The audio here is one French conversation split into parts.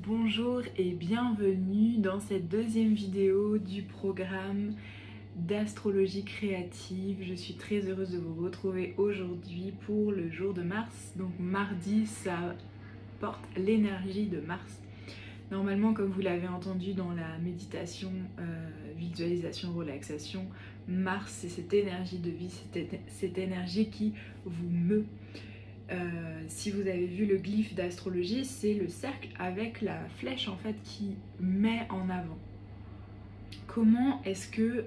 Bonjour et bienvenue dans cette deuxième vidéo du programme d'astrologie créative. Je suis très heureuse de vous retrouver aujourd'hui pour le jour de Mars. Donc mardi, ça porte l'énergie de Mars. Normalement, comme vous l'avez entendu dans la méditation, visualisation, relaxation, Mars c'est cette énergie de vie, cette énergie qui vous meut. Si vous avez vu le glyphe d'astrologie, c'est le cercle avec la flèche en fait qui met en avant. Comment est-ce que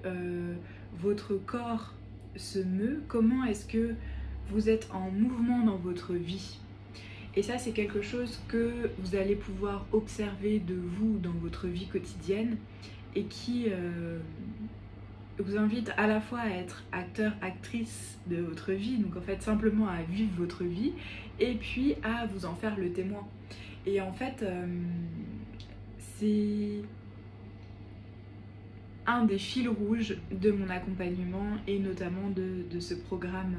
votre corps se meut? Comment est-ce que vous êtes en mouvement dans votre vie? Et ça, c'est quelque chose que vous allez pouvoir observer de vous dans votre vie quotidienne et qui vous invite à la fois à être acteur, actrice de votre vie, donc en fait simplement à vivre votre vie, et puis à vous en faire le témoin. Et en fait, c'est un des fils rouges de mon accompagnement et notamment de ce programme,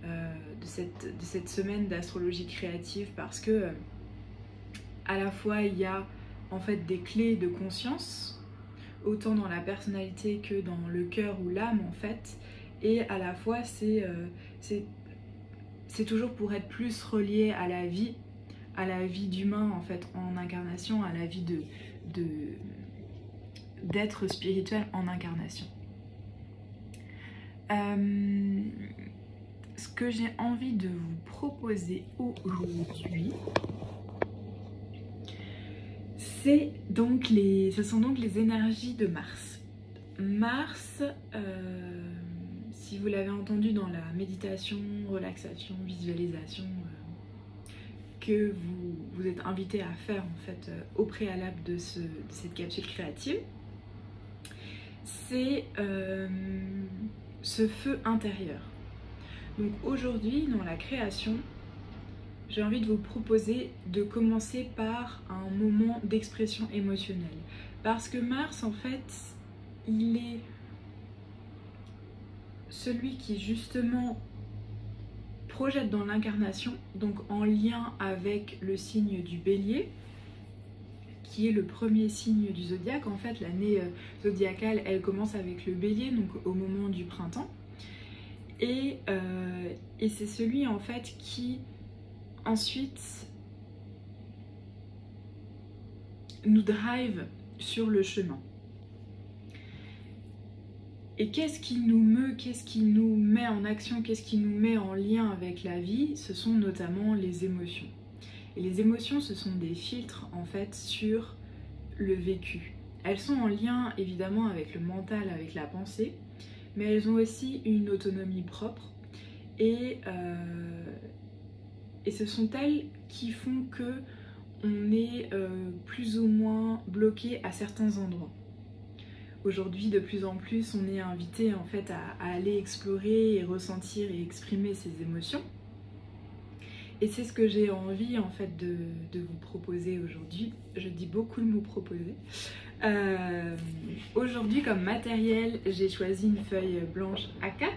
de cette semaine d'astrologie créative, parce que à la fois il y a en fait des clés de conscience, autant dans la personnalité que dans le cœur ou l'âme en fait, et à la fois c'est toujours pour être plus relié à la vie d'humain en fait en incarnation, à la vie d'être spirituel en incarnation. Ce que j'ai envie de vous proposer aujourd'hui, ce sont donc les énergies de Mars. Mars, si vous l'avez entendu dans la méditation, relaxation, visualisation, que vous êtes invité à faire en fait au préalable de cette capsule créative, c'est ce feu intérieur. Donc aujourd'hui, dans la création, j'ai envie de vous proposer de commencer par un moment d'expression émotionnelle. Parce que Mars, en fait, il est celui qui justement projette dans l'incarnation, donc en lien avec le signe du Bélier, qui est le premier signe du zodiaque. En fait, l'année zodiacale, elle commence avec le Bélier, donc au moment du printemps. Et c'est celui, en fait, qui ensuite nous drive sur le chemin. Et qu'est-ce qui nous meut, qu'est-ce qui nous met en action, qu'est-ce qui nous met en lien avec la vie? Ce sont notamment les émotions. Et les émotions, ce sont des filtres en fait sur le vécu. Elles sont en lien évidemment avec le mental, avec la pensée, mais elles ont aussi une autonomie propre et ce sont elles qui font que on est plus ou moins bloqué à certains endroits. Aujourd'hui, de plus en plus, on est invité en fait à aller explorer et ressentir et exprimer ses émotions. Et c'est ce que j'ai envie en fait de vous proposer aujourd'hui. Je dis beaucoup le mot proposer. Aujourd'hui, comme matériel, j'ai choisi une feuille blanche A4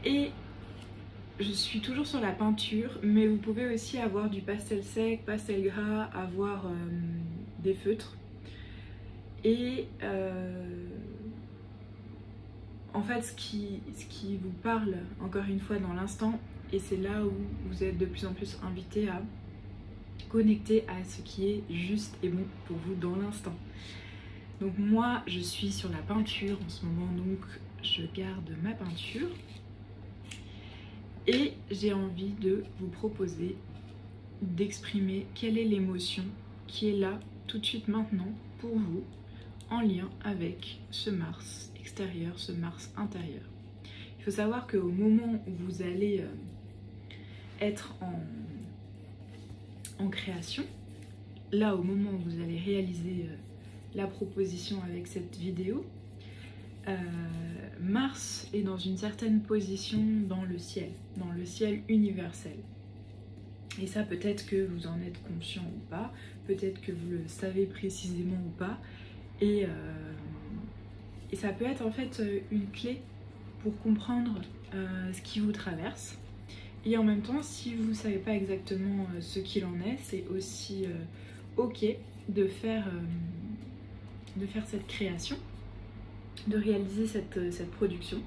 et je suis toujours sur la peinture, mais vous pouvez aussi avoir du pastel sec, pastel gras, avoir des feutres. Et en fait, ce qui vous parle, encore une fois, dans l'instant, et c'est là où vous êtes de plus en plus invité à connecter à ce qui est juste et bon pour vous dans l'instant. Donc moi, je suis sur la peinture en ce moment, donc je garde ma peinture. Et j'ai envie de vous proposer d'exprimer quelle est l'émotion qui est là tout de suite maintenant pour vous en lien avec ce Mars extérieur, ce Mars intérieur. Il faut savoir qu'au moment où vous allez être en création, là au moment où vous allez réaliser la proposition avec cette vidéo, Mars est dans une certaine position dans le ciel universel. Et ça, peut-être que vous en êtes conscient ou pas, peut-être que vous le savez précisément ou pas. Et ça peut être en fait une clé pour comprendre ce qui vous traverse. Et en même temps, si vous ne savez pas exactement ce qu'il en est, c'est aussi ok de faire cette création, de réaliser cette production,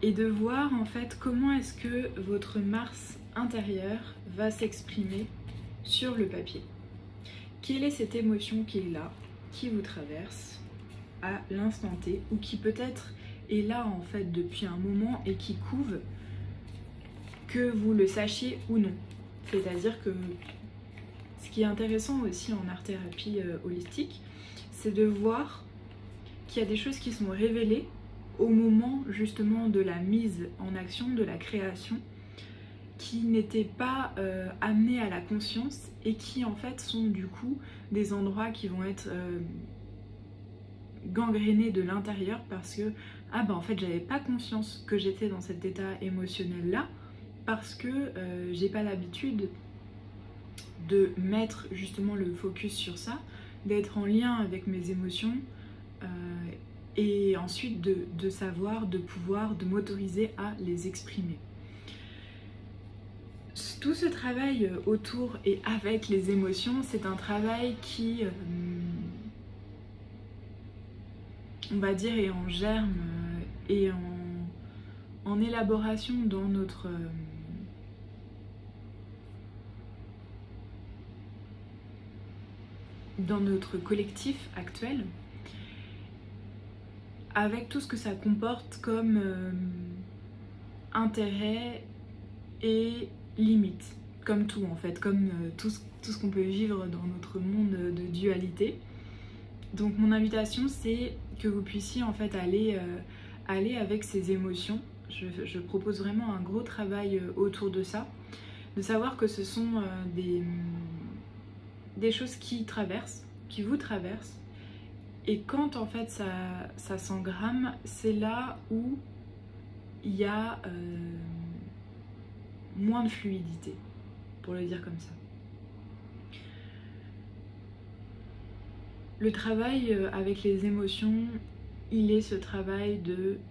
et de voir en fait comment est-ce que votre Mars intérieur va s'exprimer sur le papier. Quelle est cette émotion qui est là, qui vous traverse à l'instant T, ou qui peut-être est là en fait depuis un moment et qui couve, que vous le sachiez ou non. C'est-à-dire que ce qui est intéressant aussi en art-thérapie holistique, c'est de voir qu'il y a des choses qui sont révélées au moment justement de la mise en action, de la création, qui n'étaient pas amenées à la conscience et qui en fait sont du coup des endroits qui vont être gangrénés de l'intérieur parce que en fait j'avais pas conscience que j'étais dans cet état émotionnel là parce que j'ai pas l'habitude de mettre justement le focus sur ça, d'être en lien avec mes émotions et ensuite de savoir, de pouvoir, de m'autoriser à les exprimer. Tout ce travail autour et avec les émotions, c'est un travail qui, on va dire, est en germe et en élaboration dans notre collectif actuel, avec tout ce que ça comporte comme intérêt et limite, comme tout en fait, comme tout ce qu'on peut vivre dans notre monde de dualité. Donc mon invitation, c'est que vous puissiez en fait aller avec ces émotions. Je propose vraiment un gros travail autour de ça, de savoir que ce sont des choses qui vous traversent, et quand en fait ça s'engramme, c'est là où il y a moins de fluidité, pour le dire comme ça. Le travail avec les émotions, il est ce travail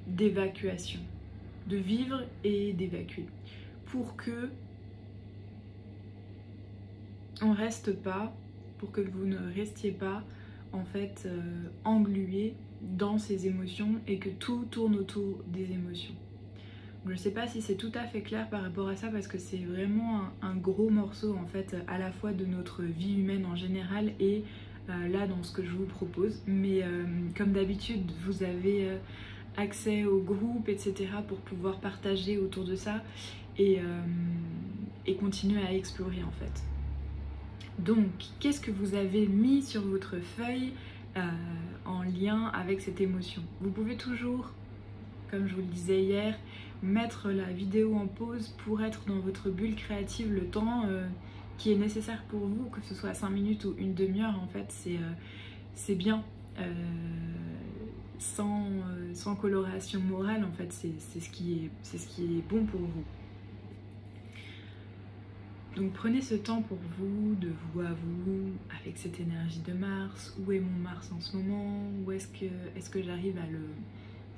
d'évacuation, de vivre et d'évacuer, pour que on reste pas, pour que vous ne restiez pas en fait englué dans ces émotions et que tout tourne autour des émotions. Je ne sais pas si c'est tout à fait clair par rapport à ça, parce que c'est vraiment un gros morceau en fait, à la fois de notre vie humaine en général et là dans ce que je vous propose. Mais comme d'habitude, vous avez accès au groupe, etc. pour pouvoir partager autour de ça et continuer à explorer en fait. Donc, qu'est-ce que vous avez mis sur votre feuille en lien avec cette émotion? Vous pouvez toujours, comme je vous le disais hier, mettre la vidéo en pause pour être dans votre bulle créative le temps qui est nécessaire pour vous, que ce soit 5 minutes ou une demi-heure. En fait, c'est bien, sans coloration morale. En fait, c'est ce qui est bon pour vous. Donc prenez ce temps pour vous, de vous à vous, avec cette énergie de Mars. Où est mon Mars en ce moment? Où est-ce que j'arrive à le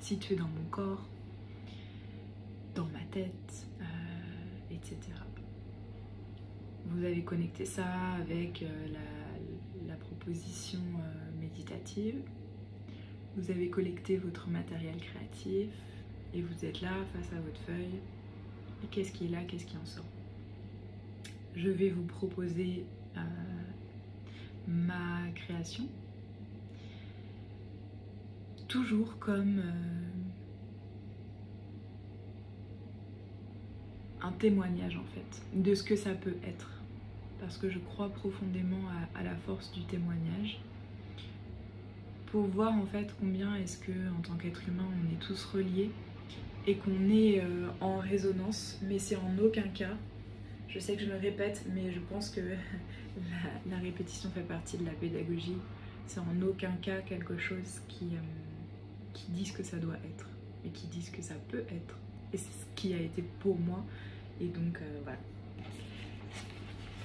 situer dans mon corps, dans ma tête, etc. Vous avez connecté ça avec la proposition méditative. Vous avez collecté votre matériel créatif et vous êtes là face à votre feuille. Et qu'est-ce qui est là? Qu'est-ce qui en sort? Je vais vous proposer ma création, toujours comme un témoignage en fait de ce que ça peut être, parce que je crois profondément à la force du témoignage, pour voir en fait combien est-ce que en tant qu'être humain on est tous reliés et qu'on est en résonance. Mais c'est en aucun cas, je sais que je me répète, mais je pense que la répétition fait partie de la pédagogie, c'est en aucun cas quelque chose qui dit ce que ça doit être, et qui dit ce que ça peut être. Et c'est ce qui a été pour moi. Et donc voilà.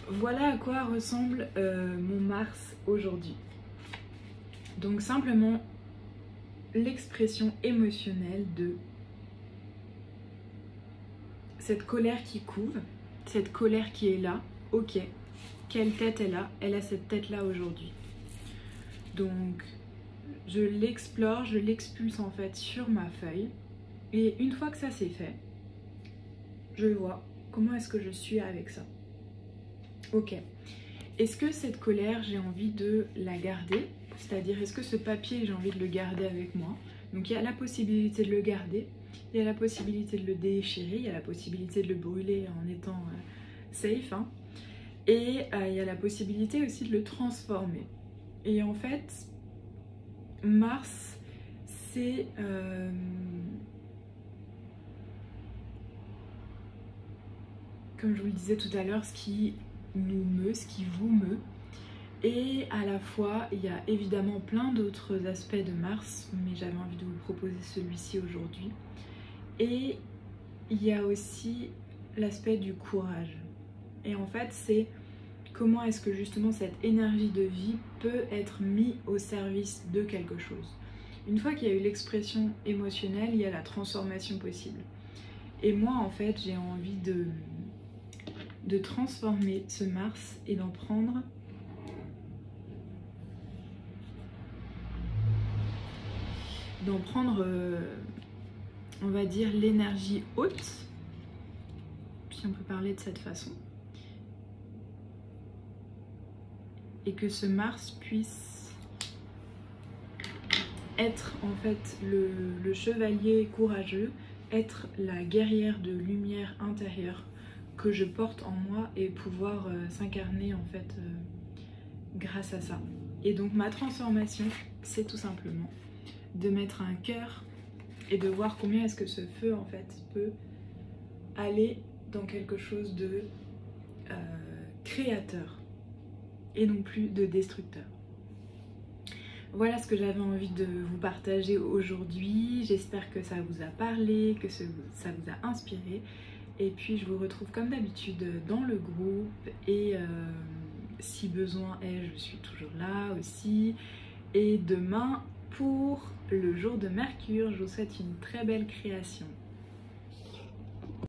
Voilà à quoi ressemble mon Mars aujourd'hui. Donc simplement l'expression émotionnelle de cette colère qui couve, cette colère qui est là. Ok, quelle tête elle a. Elle a cette tête-là aujourd'hui. Donc, je l'explore, je l'expulse en fait sur ma feuille. Et une fois que ça c'est fait, je vois comment est-ce que je suis avec ça. Ok. Est-ce que cette colère, j'ai envie de la garder? C'est-à-dire, est-ce que ce papier, j'ai envie de le garder avec moi? Donc, il y a la possibilité de le garder, il y a la possibilité de le déchirer, il y a la possibilité de le brûler en étant safe, hein. Et il y a la possibilité aussi de le transformer. Et en fait, Mars, c'est... comme je vous le disais tout à l'heure, ce qui nous meut, ce qui vous meut. Et à la fois, il y a évidemment plein d'autres aspects de Mars, mais j'avais envie de vous proposer celui-ci aujourd'hui. Et il y a aussi l'aspect du courage. Et en fait, c'est comment est-ce que justement cette énergie de vie peut être mise au service de quelque chose. Une fois qu'il y a eu l'expression émotionnelle, il y a la transformation possible. Et moi, en fait, j'ai envie de transformer ce Mars et d'en prendre on va dire l'énergie haute, si on peut parler de cette façon, et que ce Mars puisse être en fait le chevalier courageux, être la guerrière de lumière intérieure que je porte en moi et pouvoir s'incarner en fait grâce à ça. Et donc ma transformation, c'est tout simplement de mettre un cœur et de voir combien est-ce que ce feu en fait peut aller dans quelque chose de créateur et non plus de destructeur. Voilà ce que j'avais envie de vous partager aujourd'hui. J'espère que ça vous a parlé, que ça vous a inspiré. Et puis je vous retrouve comme d'habitude dans le groupe et si besoin est, je suis toujours là aussi. Et demain, pour le jour de Mercure, je vous souhaite une très belle création.